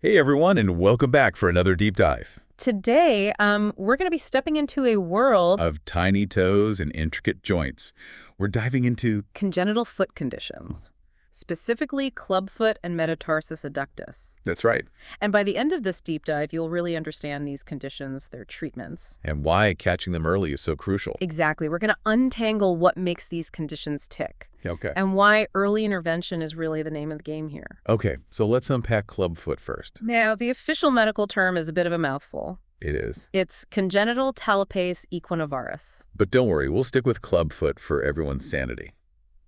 Hey everyone, and welcome back for another deep dive Today, we're going to be stepping into a world of tiny toes and intricate joints. We're diving into, congenital foot conditions, specifically clubfoot and metatarsus adductus. that's right, And by the end of this deep dive, you'll really understand these conditions, their treatments. and why catching them early is so crucial. Exactly. We're going to untangle what makes these conditions tick Okay. and why early intervention is really the name of the game here. Okay, so let's unpack clubfoot first. Now, the official medical term is a bit of a mouthful. It is. It's congenital talipes equinovarus. But don't worry, we'll stick with clubfoot for everyone's sanity.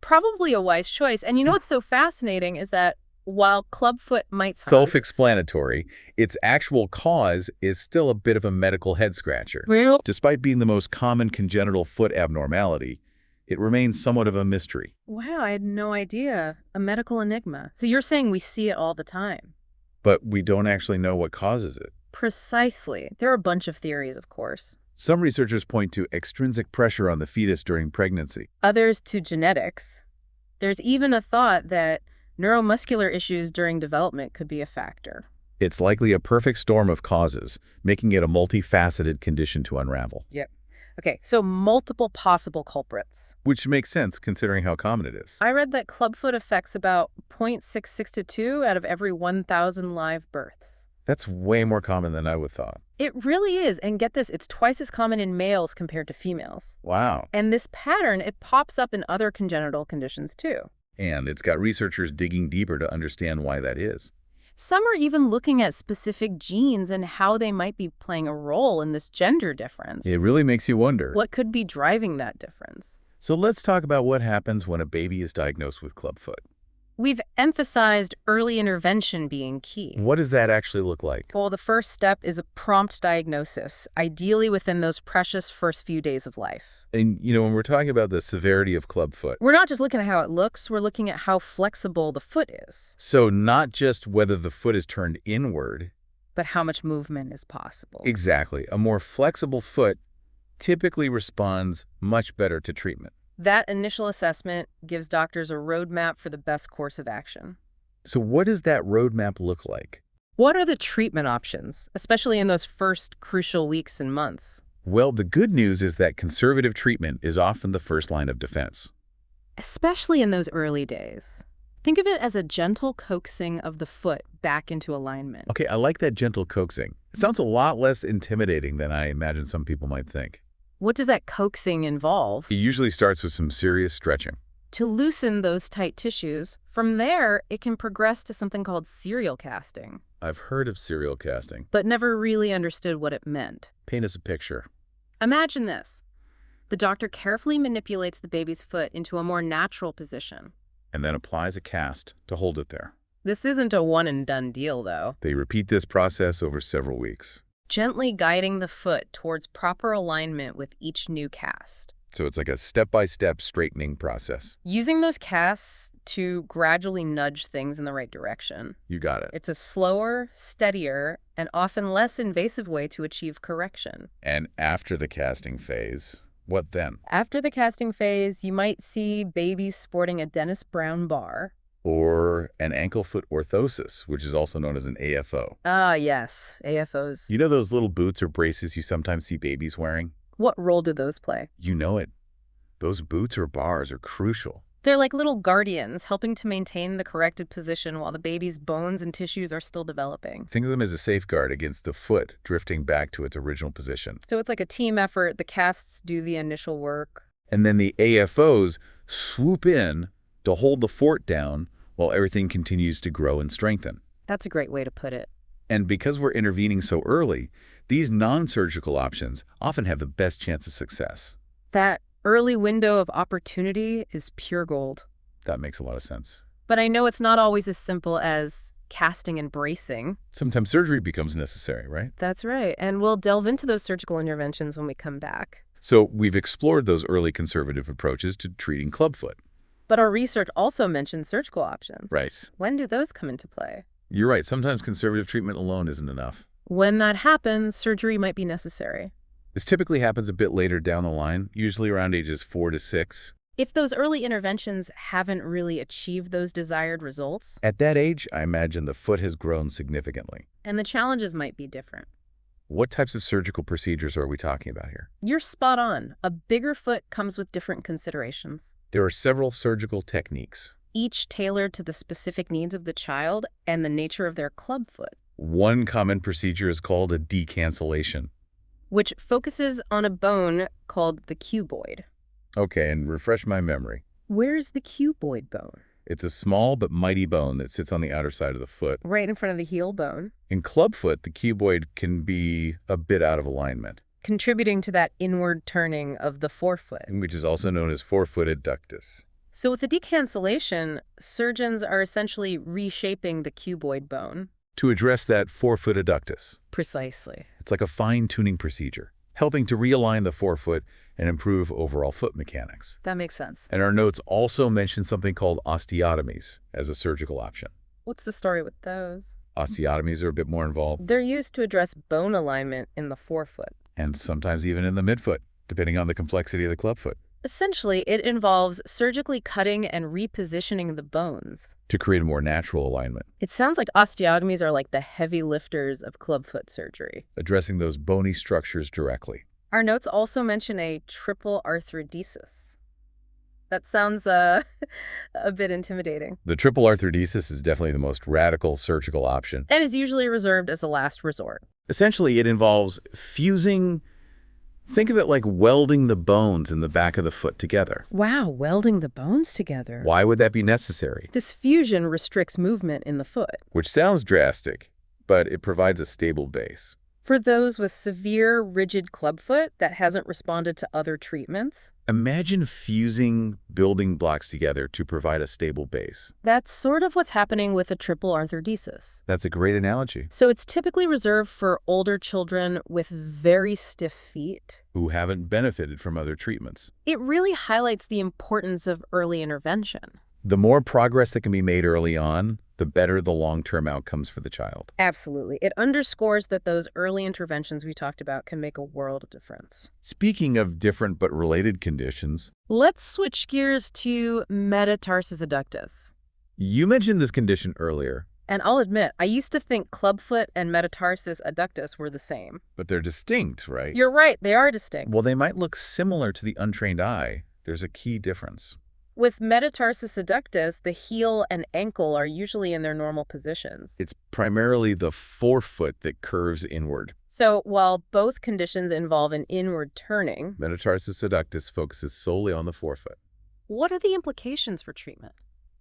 Probably a wise choice. And you know what's so fascinating is that while clubfoot might sound Self-explanatory, its actual cause is still a bit of a medical head-scratcher. real, Despite being the most common congenital foot abnormality, it remains somewhat of a mystery. wow, I had no idea. A medical enigma. So you're saying we see it all the time? But we don't actually know what causes it. Precisely. There are a bunch of theories, of course. Some researchers point to extrinsic pressure on the fetus during pregnancy. Others to genetics. There's even a thought that neuromuscular issues during development could be a factor. It's likely a perfect storm of causes, making it a multifaceted condition to unravel. Yep. Okay, so multiple possible culprits. Which makes sense considering how common it is. I read that clubfoot affects about 0.662 out of every 1,000 live births. That's way more common than I would thought. It really is, and get this, it's twice as common in males compared to females. Wow. And this pattern, it pops up in other congenital conditions too. And it's got researchers digging deeper to understand why that is. Some are even looking at specific genes and how they might be playing a role in this gender difference. It really makes you wonder. What could be driving that difference? So let's talk about what happens when a baby is diagnosed with clubfoot. We've emphasized early intervention being key. What does that actually look like? Well, the first step is a prompt diagnosis, ideally within those precious first few days of life. And, when we're talking about the severity of clubfoot, We're not just looking at how it looks, we're looking at how flexible the foot is, so not just whether the foot is turned inward. but how much movement is possible. Exactly. A more flexible foot typically responds much better to treatment. That initial assessment gives doctors a roadmap for the best course of action. So what does that roadmap look like? What are the treatment options, especially in those first crucial weeks and months? Well, the good news is that conservative treatment is often the first line of defense. Especially in those early days. Think of it as a gentle coaxing of the foot back into alignment. Okay, I like that gentle coaxing. It sounds a lot less intimidating than I imagine some people might think. What does that coaxing involve? It usually starts with some serious stretching. To loosen those tight tissues. From there, it can progress to something called serial casting, I've heard of serial casting. but never really understood what it meant. Paint us a picture. Imagine this. The doctor carefully manipulates the baby's foot into a more natural position. And then applies a cast to hold it there. This isn't a one-and-done deal, though. They repeat this process over several weeks. Gently guiding the foot towards proper alignment with each new cast. So it's like a step-by-step straightening process. Using those casts to gradually nudge things in the right direction. You got it. It's a slower, steadier, and often less invasive way to achieve correction. And after the casting phase, what then? After the casting phase, you might see babies sporting a Denis Brown bar. Or an ankle-foot orthosis, which is also known as an AFO. Ah, yes, AFOs. You know those little boots or braces you sometimes see babies wearing? What role do those play? You know it. Those boots or bars are crucial. They're like little guardians, helping to maintain the corrected position while the baby's bones and tissues are still developing. Think of them as a safeguard against the foot drifting back to its original position. So it's like a team effort. The casts do the initial work. And then the AFOs swoop in to hold the fort down while everything continues to grow and strengthen. That's a great way to put it. And because we're intervening so early, these non-surgical options often have the best chance of success. That early window of opportunity is pure gold. That makes a lot of sense. But I know it's not always as simple as casting and bracing. Sometimes surgery becomes necessary, right? That's right. And we'll delve into those surgical interventions when we come back. So we've explored those early conservative approaches to treating clubfoot. But our research also mentioned surgical options. Right. When do those come into play? You're right. Sometimes conservative treatment alone isn't enough. When that happens, surgery might be necessary. This typically happens a bit later down the line, usually around ages 4 to 6. If those early interventions haven't really achieved those desired results, At that age, I imagine the foot has grown significantly. and the challenges might be different. What types of surgical procedures are we talking about here? You're spot on. A bigger foot comes with different considerations, There are several surgical techniques. each tailored to the specific needs of the child and the nature of their clubfoot, One common procedure is called a decancellation. which focuses on a bone called the cuboid. Okay, and refresh my memory. Where's the cuboid bone? It's a small but mighty bone that sits on the outer side of the foot. Right in front of the heel bone, In clubfoot, the cuboid can be a bit out of alignment, contributing to that inward turning of the forefoot. which is also known as forefoot adductus. So with the decancellation, surgeons are essentially reshaping the cuboid bone. To address that forefoot adductus, Precisely. it's like a fine-tuning procedure, helping to realign the forefoot and improve overall foot mechanics. That makes sense. And our notes also mention something called osteotomies as a surgical option. What's the story with those? Osteotomies are a bit more involved, They're used to address bone alignment in the forefoot. and sometimes even in the midfoot, depending on the complexity of the clubfoot, Essentially, it involves surgically cutting and repositioning the bones. to create a more natural alignment, It sounds like osteotomies are like the heavy lifters of clubfoot surgery. addressing those bony structures directly. Our notes also mention a triple arthrodesis. That sounds a bit intimidating. The triple arthrodesis is definitely the most radical surgical option. And is usually reserved as a last resort. Essentially, it involves fusing. Think of it like welding the bones in the back of the foot together. Wow, welding the bones together. Why would that be necessary? This fusion restricts movement in the foot. Which sounds drastic, but it provides a stable base. For those with severe rigid clubfoot that hasn't responded to other treatments, Imagine fusing building blocks together to provide a stable base. that's sort of what's happening with a triple arthrodesis. That's a great analogy. So it's typically reserved for older children with very stiff feet. Who haven't benefited from other treatments. It really highlights the importance of early intervention. The more progress that can be made early on, the better the long-term outcomes for the child. Absolutely. It underscores that those early interventions we talked about can make a world of difference. Speaking of different but related conditions, Let's switch gears to Metatarsus Adductus. you mentioned this condition earlier, And I'll admit, I used to think clubfoot and Metatarsus Adductus were the same. but they're distinct, right? You're right, they are distinct. Well, they might look similar to the untrained eye. There's a key difference. With Metatarsus Adductus, the heel and ankle are usually in their normal positions. It's primarily the forefoot that curves inward. So while both conditions involve an inward turning, Metatarsus adductus focuses solely on the forefoot. what are the implications for treatment?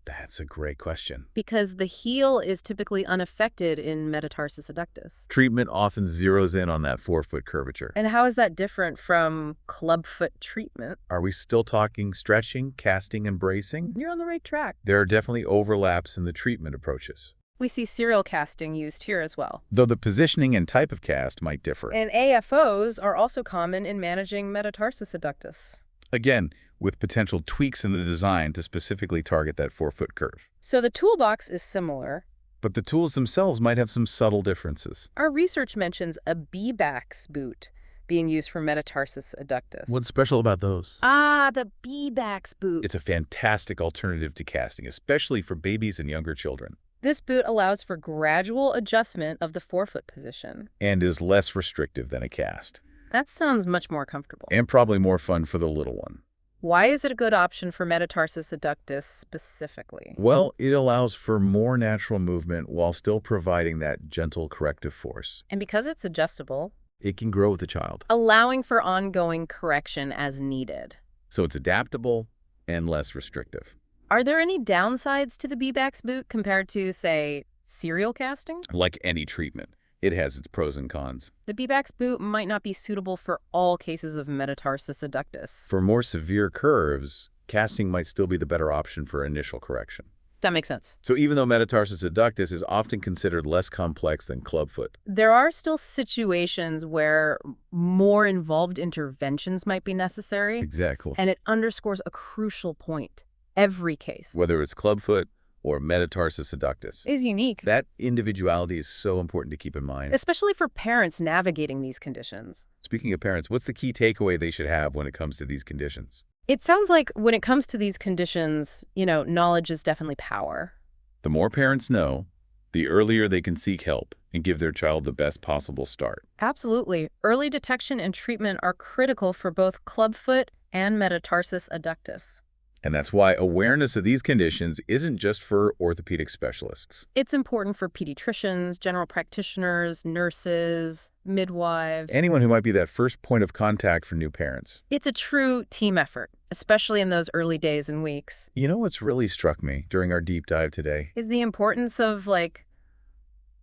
That's a great question. Because the heel is typically unaffected in Metatarsus Adductus. Treatment often zeroes in on that forefoot curvature. And how is that different from clubfoot treatment? Are we still talking stretching, casting, and bracing? You're on the right track. There are definitely overlaps in the treatment approaches, We see serial casting used here as well. though the positioning and type of cast might differ. And AFOs are also common in managing Metatarsus Adductus. Again, with potential tweaks in the design to specifically target that forefoot curve. So the toolbox is similar. But the tools themselves might have some subtle differences. Our research mentions a B-backs boot being used for Metatarsus Adductus. What's special about those? Ah, the B-backs boot. It's a fantastic alternative to casting, especially for babies and younger children, This boot allows for gradual adjustment of the forefoot position. and is less restrictive than a cast, That sounds much more comfortable. and probably more fun for the little one. Why is it a good option for Metatarsus Adductus specifically? Well, it allows for more natural movement while still providing that gentle corrective force. And because it's adjustable, It can grow with the child, allowing for ongoing correction as needed. so it's adaptable and less restrictive. Are there any downsides to the B-backs boot compared to, say, serial casting? Like any treatment, it has its pros and cons. The B-backs boot might not be suitable for all cases of Metatarsus Adductus. For more severe curves, casting might still be the better option for initial correction. That makes sense. So even though Metatarsus adductus is often considered less complex than clubfoot, There are still situations where more involved interventions might be necessary, exactly, and it underscores a crucial point. Every case whether it's clubfoot or Metatarsus adductus, is unique, that individuality is so important to keep in mind. especially for parents navigating these conditions. Speaking of parents, what's the key takeaway they should have when it comes to these conditions? It sounds like when it comes to these conditions, knowledge is definitely power. The more parents know, the earlier they can seek help and give their child the best possible start. Absolutely. Early detection and treatment are critical for both clubfoot and metatarsus adductus. And that's why awareness of these conditions isn't just for orthopedic specialists. It's important for pediatricians, general practitioners, nurses, midwives. Anyone who might be that first point of contact for new parents. It's a true team effort, especially in those early days and weeks. You know what's really struck me during our deep dive today? Is the importance of,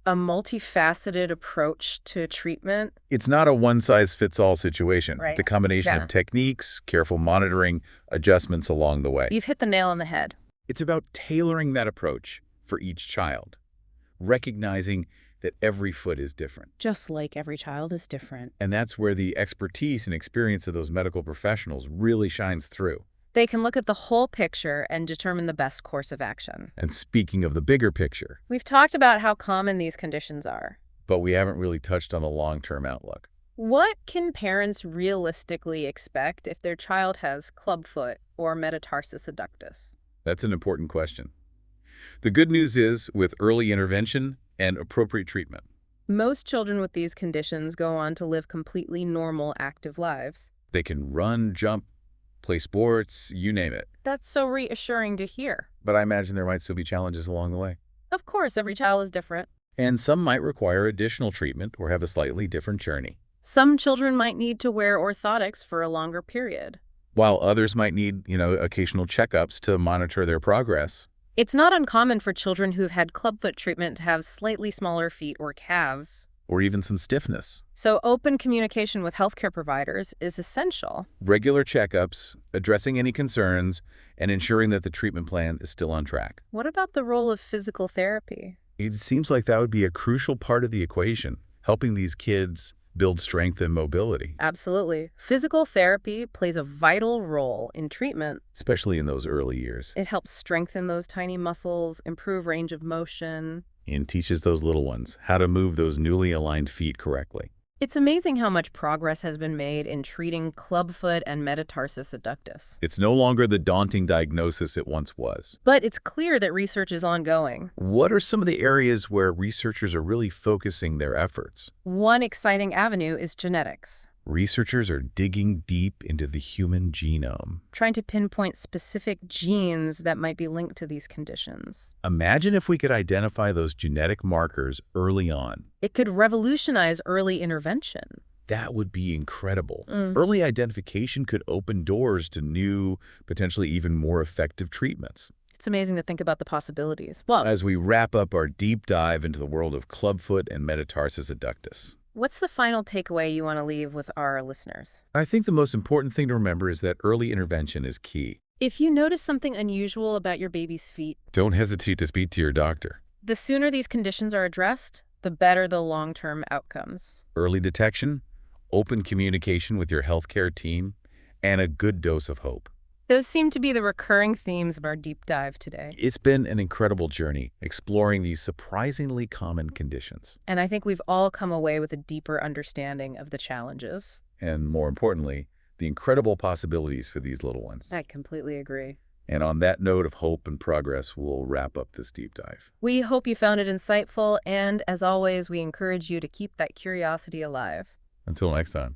a multifaceted approach to treatment. It's not a one-size-fits-all situation. Right. It's a combination of techniques, careful monitoring, adjustments along the way. You've hit the nail on the head. It's about tailoring that approach for each child, recognizing that every foot is different. Just like every child is different. And that's where the expertise and experience of those medical professionals really shines through. They can look at the whole picture and determine the best course of action. And speaking of the bigger picture, We've talked about how common these conditions are. but we haven't really touched on the long-term outlook. What can parents realistically expect if their child has clubfoot or metatarsus adductus? That's an important question. The good news is, with early intervention and appropriate treatment, Most children with these conditions go on to live completely normal, active lives. they can run, jump, play sports, you name it. That's so reassuring to hear. But I imagine there might still be challenges along the way. Of course, every child is different. And some might require additional treatment or have a slightly different journey, Some children might need to wear orthotics for a longer period. while others might need, occasional checkups to monitor their progress. It's not uncommon for children who've had clubfoot treatment to have slightly smaller feet or calves. Or even some stiffness. So open communication with healthcare providers is essential. Regular checkups, addressing any concerns, and ensuring that the treatment plan is still on track. What about the role of physical therapy? It seems like that would be a crucial part of the equation, helping these kids build strength and mobility, Absolutely. Physical therapy plays a vital role in treatment. especially in those early years, It helps strengthen those tiny muscles, improve range of motion. and teaches those little ones how to move those newly aligned feet correctly. It's amazing how much progress has been made in treating clubfoot and metatarsus adductus. It's no longer the daunting diagnosis it once was. But it's clear that research is ongoing. What are some of the areas where researchers are really focusing their efforts? One exciting avenue is genetics, Researchers are digging deep into the human genome. trying to pinpoint specific genes that might be linked to these conditions. Imagine if we could identify those genetic markers early on. It could revolutionize early intervention. That would be incredible. Mm. Early identification could open doors to new, potentially even more effective treatments. It's amazing to think about the possibilities. Well, As we wrap up our deep dive into the world of clubfoot and metatarsus adductus, what's the final takeaway you want to leave with our listeners? I think the most important thing to remember is that early intervention is key. If you notice something unusual about your baby's feet, Don't hesitate to speak to your doctor. the sooner these conditions are addressed, the better the long-term outcomes. Early detection, open communication with your healthcare team, and a good dose of hope. Those seem to be the recurring themes of our deep dive today. It's been an incredible journey exploring these surprisingly common conditions. And I think we've all come away with a deeper understanding of the challenges. And more importantly, the incredible possibilities for these little ones. I completely agree. And on that note of hope and progress, we'll wrap up this deep dive. We hope you found it insightful, and as always, we encourage you to keep that curiosity alive. Until next time.